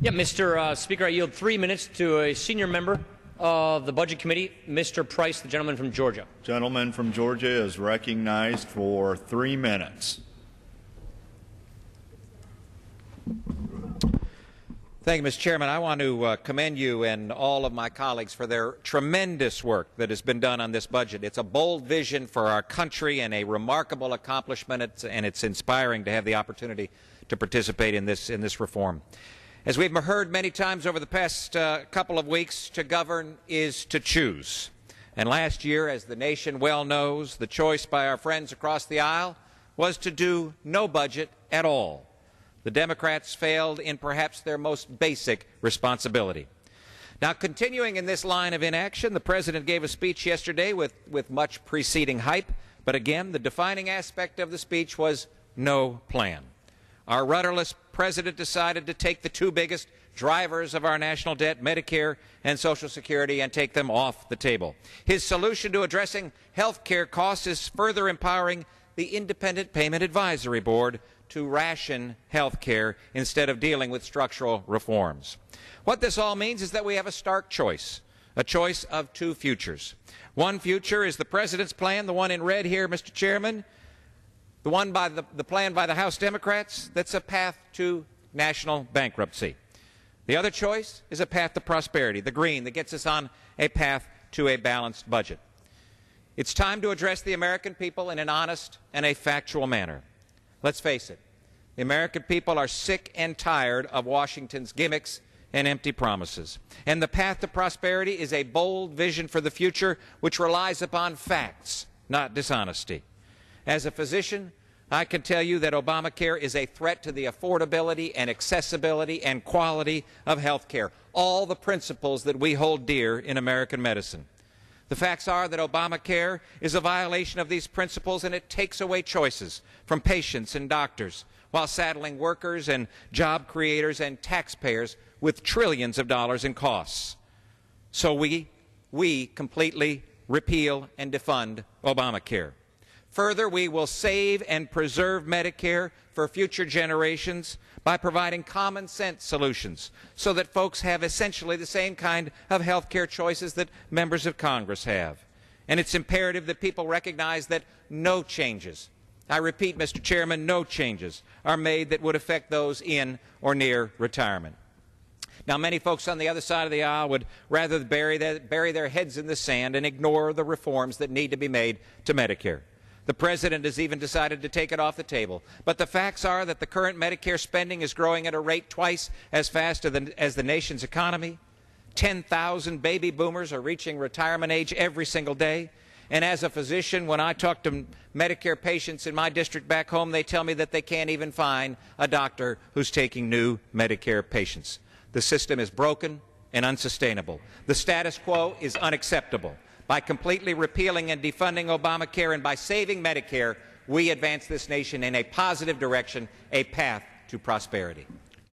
Yeah, Mr. Speaker, I yield 3 minutes to a senior member of the Budget Committee, Mr. Price, the gentleman from Georgia. Gentleman from Georgia is recognized for 3 minutes. Thank you, Mr. Chairman. I want to commend you and all of my colleagues for their tremendous work that has been done on this budget. It's a bold vision for our country and a remarkable accomplishment, and it's inspiring to have the opportunity to participate in this reform. As we've heard many times over the past couple of weeks, to govern is to choose. And last year, as the nation well knows, the choice by our friends across the aisle was to do no budget at all. The Democrats failed in perhaps their most basic responsibility. Now, continuing in this line of inaction, the President gave a speech yesterday with much preceding hype, but again, the defining aspect of the speech was no plan. Our rudderless President decided to take the two biggest drivers of our national debt, Medicare and Social Security, and take them off the table. His solution to addressing health care costs is further empowering the Independent Payment Advisory Board to ration health care instead of dealing with structural reforms. What this all means is that we have a stark choice, a choice of two futures. One future is the President's plan, the one in red here, Mr. Chairman, the plan by the House Democrats that's a path to national bankruptcy. The other choice is a path to prosperity, the green, that gets us on a path to a balanced budget. It's time to address the American people in an honest and a factual manner. Let's face it, the American people are sick and tired of Washington's gimmicks and empty promises. And the path to prosperity is a bold vision for the future which relies upon facts, not dishonesty. As a physician, I can tell you that Obamacare is a threat to the affordability and accessibility and quality of health care, all the principles that we hold dear in American medicine. The facts are that Obamacare is a violation of these principles, and it takes away choices from patients and doctors while saddling workers and job creators and taxpayers with trillions of dollars in costs. So we completely repeal and defund Obamacare. Further, we will save and preserve Medicare for future generations by providing common sense solutions so that folks have essentially the same kind of health care choices that members of Congress have. And it's imperative that people recognize that no changes, I repeat, Mr. Chairman, no changes are made that would affect those in or near retirement. Now, many folks on the other side of the aisle would rather bury their heads in the sand and ignore the reforms that need to be made to Medicare. The President has even decided to take it off the table. But the facts are that the current Medicare spending is growing at a rate twice as fast as the nation's economy. 10,000 baby boomers are reaching retirement age every single day. And as a physician, when I talk to Medicare patients in my district back home, they tell me that they can't even find a doctor who's taking new Medicare patients. The system is broken and unsustainable. The status quo is unacceptable. By completely repealing and defunding Obamacare and by saving Medicare, we advance this nation in a positive direction, a path to prosperity.